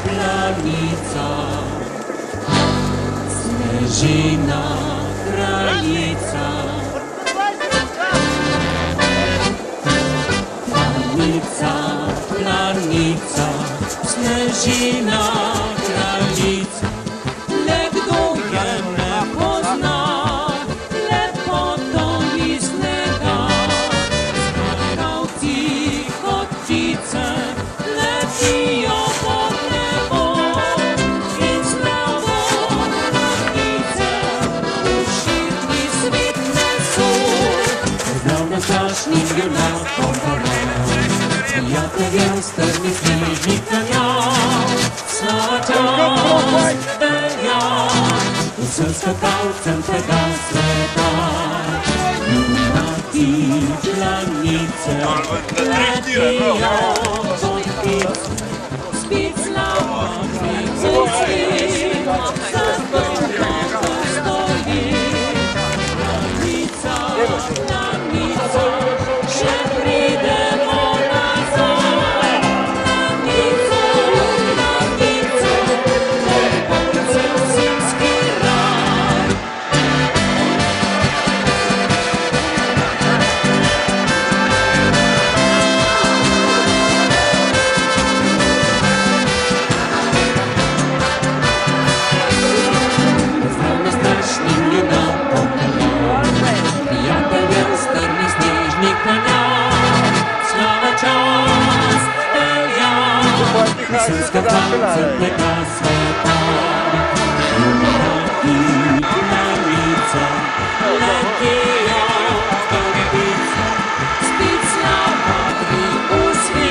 planica, Snežina kraljica. Planica, planica, Snežina kraljica. Le kdo je ne pozna, lepoto iz snega. Skakavci kot ptice letijo pod nebo in slavo planice v širni svet nesu. Glavno strašnim junakom prijateljev strmih snežnih klanjav, slava čast velja vsem skakalcem tega sveta. Junaki planice letijo pod ptice, spet slava pripusti, za dolgo postoji. Planica, planica, še pridemo nazaj. Planica, planica, vrhuncev zimski raj. Pozdravno strašnim junakom prijateljev strmih snežnih klanjav, slava čast velja vsem skakalcem tega sveta. Junaki planice letijo pod ptice, spet slava pripusti,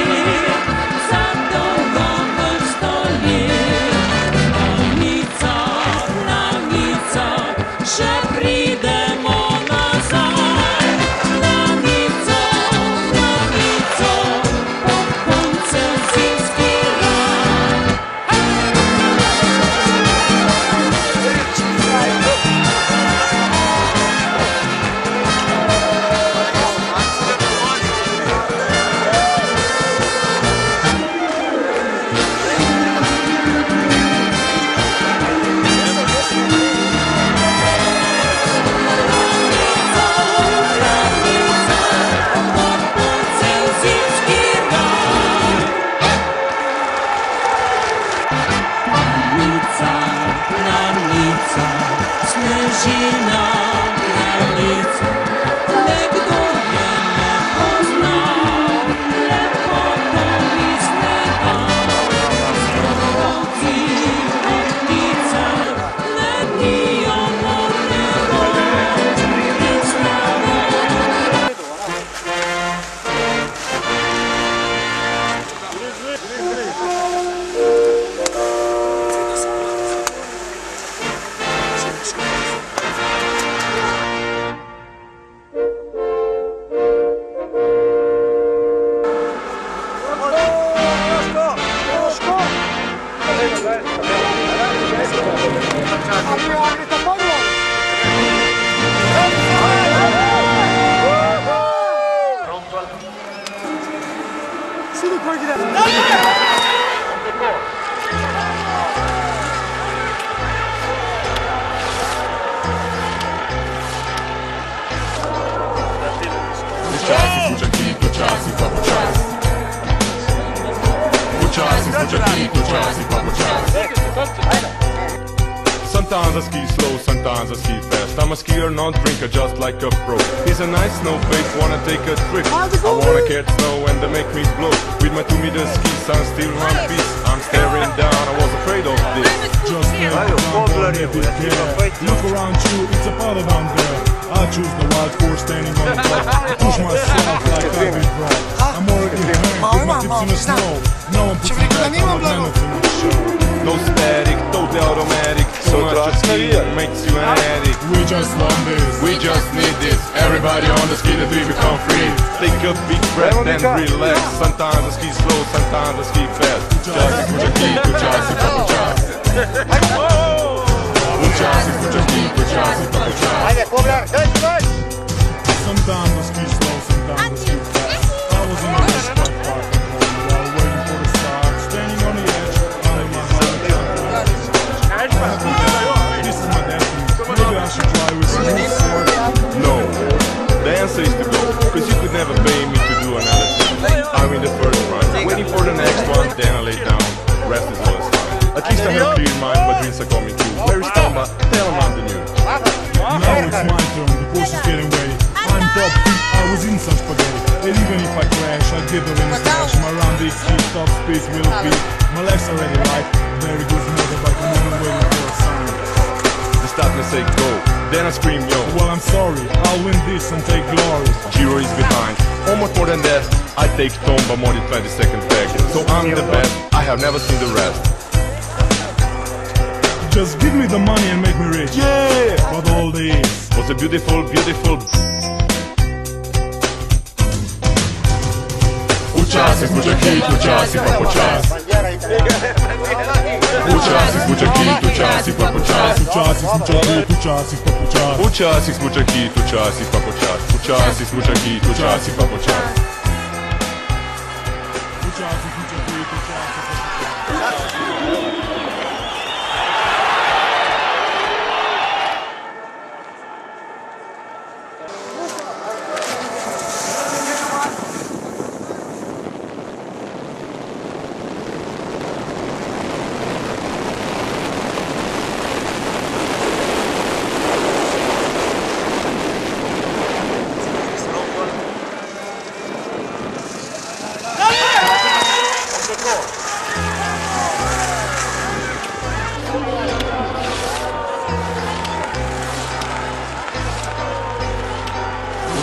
za dolgo vrsto let. Planica, planica, še pridemo nazaj. Planica, planica, vrhuncev zimski raj. Planica, planica, Snežina kraljica. Le kdo je ne pozna, lepoto iz snega. Skakavci kot ptice letijo pod nebo in slavo. Sometimes I ski slow, sometimes I ski fast. I'm a skier, not drinker, just like a pro. He's a nice snowflake, wanna take a trip. I wanna catch snow and they make me blow. With my 2-meter skis, I'm still one piece. I'm staring down, I was afraid of this. Just look around you, it's a part of down there. I choose the wild course, standing on the top. Push myself like I've been wrong. I'm already hanging with my tips in the snow. No one puts me back on the planet in the show. No static, totally automatic. So much of skiing makes you an addict. We just want this. We just need this. Everybody on the ski that we become free. Take a big breath and relax. Sometimes I ski slow, sometimes I ski fast. Just put your key, put your seat, put your Sometimes I ski slow, sometimes I ski fast. I was in the respite park while waiting for the start, standing on the edge. then I lay down. Rest is all it's fine. At least I have clear mind, my dreams are coming true. Where is Tomba? Tell him I'm the new. Now it's my turn, the course is getting ready. I'm top feet, I was in such spaghetti. And even if I crash, I get the winning smash. My round big speed, top speed will be. My legs are ready, right? Very good motorbike, I'm only waiting for a sign. The start me say go, then I scream yo. Well, I'm sorry, I'll win this and take glory. Giro is behind, almost more than that. I take Tomba more than 20 seconds back. So I'm the best, I have never seen the rest. Just give me the money and make me rich. Yeah! But all this Was a beautiful, beautiful. Участник мужики, участник почас. Участник мужики, участник почас. Участник мужики, участник почас. Участник мужики, участник почас. Участник мужики, участник почас. Участник мужики, участник почас.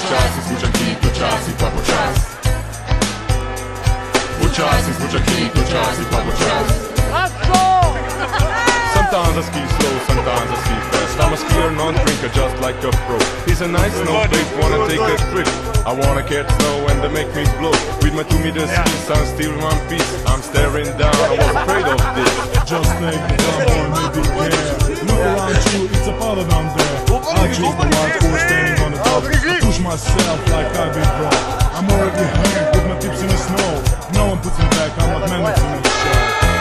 Участник мужики, участник почас. Участник мужики, участник почас. Sometimes I ski slow, sometimes I ski fast. I'm a skier, non-drinker, just like a pro. He's a nice snowflake, wanna take a trip. I wanna catch snow and they make me blow. With my 2-meter skis, I'm still in one piece. I'm staring down, I was afraid of this. Just take the gun, maybe care. Look around you, it's a powder down there. I choose the wild horse standing on the top. I push myself like I've been brought. I'm already hanged with my tips in the snow. No one puts me back, I'm like man that's in the show.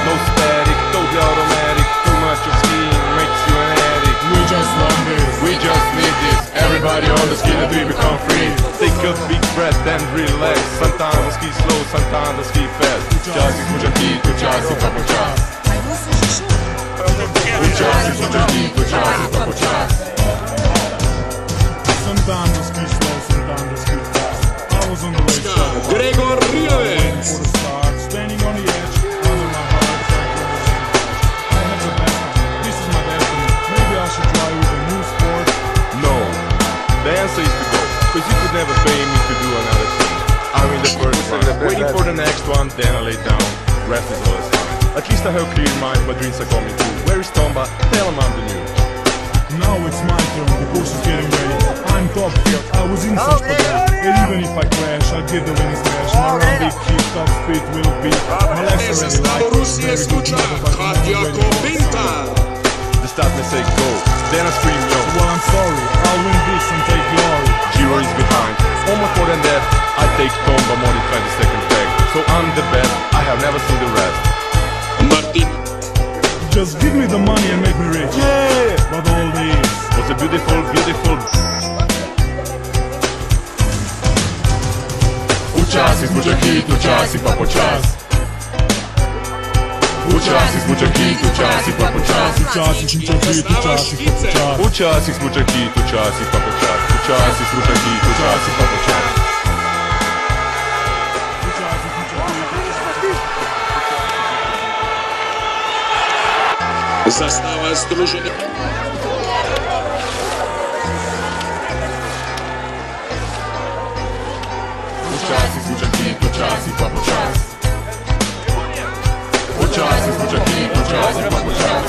No static, totally automatic. Too much of skiing makes you an addict. We just want this. We just need this. Everybody on the ski that we become free. Take a big breath and relax. Sometimes I ski slow, sometimes I ski fast. Участник мужики, участник почас. Участник мужики, участник почас. Sometimes I ski slow, sometimes I ski fast. I was on the racetrack. Gregor Waiting Riovec. for the start, standing on the edge, under my heart, I have the best time. This is my destiny. Maybe I should try with a new sport. No, the answer is to go. Cause you could never pay me to do another thing. I'm in the first one, waiting for the next one, then I lay down. Rest is all it's fine. At least I have clear mind, my dreams are coming true. Where is Tomba? Tell him I'm the new. Now it's my turn, the course is getting ready. I'm top field, I was in such spaghetti. And even if I crash, I get the winning smash. My round big kick, top speed will be. My legs are ready, like Russia Skucha, Katja Kopinta. The start me say go, then I scream yo. Well, I'm sorry, I'll win this and take glory. Giro is behind, almost more than that. I take Tomba more than 20 seconds back. So I'm the best, I have never seen the rest. Martin. Just give me the money and make me rich. Yeah! But all this Was a beautiful, beautiful. Участник мужики, участник почас. Участник мужики, участник почас. Участник мужики, участник почас. Участник мужики, участник почас. Участник мужики, участник почас. Zastava združenia. Участник мужики, участник почас. Участник мужики, участник почас.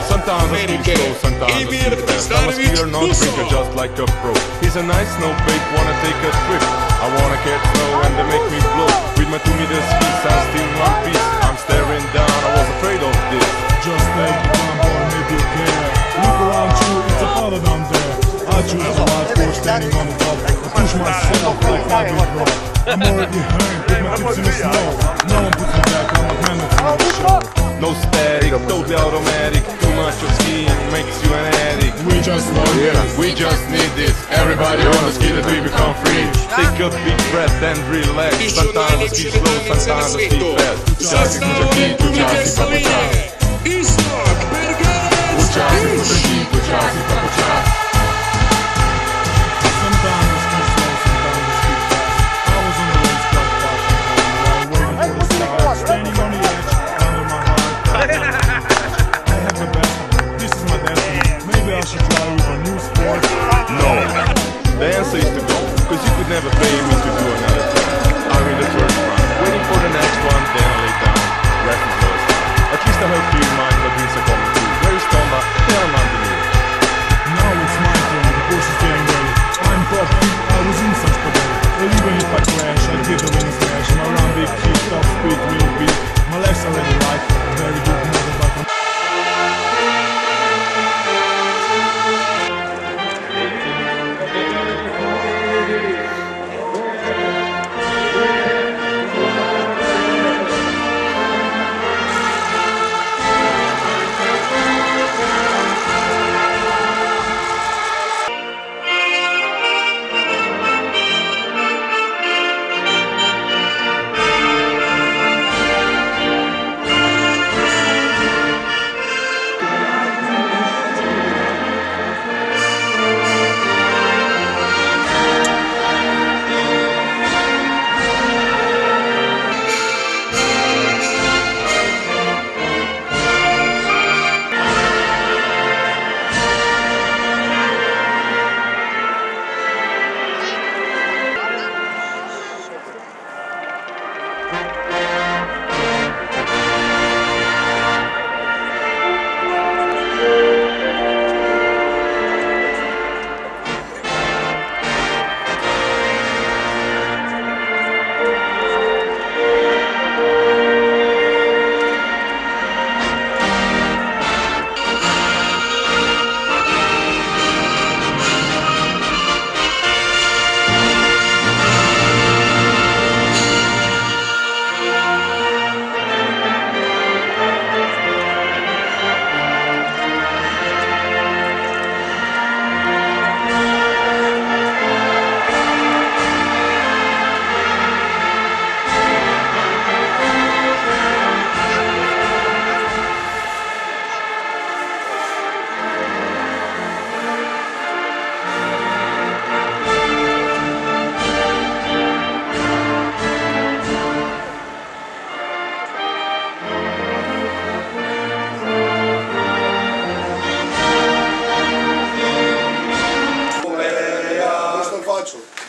Sometimes I ski slow, sometimes I ski fast. I'm a skier, non-drinker, just like a pro. He's a nice snowflake, wanna take a trip. I wanna catch snow and they make me blow. With my 2-meter skis, I'm still in one piece. I'm staring down, I was afraid of this. Just take the gun, boy, maybe care. Look around you, it's a powder down there. I choose the wild horse standing on the top. I push myself like I've been brought. I'm already hanged with my tips in the snow. No one puts me back, I'm like man that's in the show. No static, totally automatic. Too much of skiing makes you an addict. We just want Yeah, we just need this. Everybody on the ski that we become free. Take a big breath and relax. Sometimes I ski slow, sometimes I ski fast. Участник мужики, участник обучать. Istok Bergevec. Участник мужики, участник обучать. Sometimes it's too slow, sometimes it's too fast. I was on the race track far from home, while waiting for the start, standing on the edge, under my heart. I have the best of it. This is my destiny. Maybe I should try with a new sport. No, the answer is to go, cause you could never pay me to do another thing. I'm in the first round, waiting for the next one, then I lay down, rest my first time. At least I have clear mind, my dreams are coming true. Where is Tomba? Tell him I'm the new. Now it's my turn, the course is getting ready. I'm top feet, I was in such spaghetti. And even if I crash, I give the winning smash. My round big kick, top speed, real beat. My legs are ready right, very good motherfucker.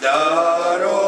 Daro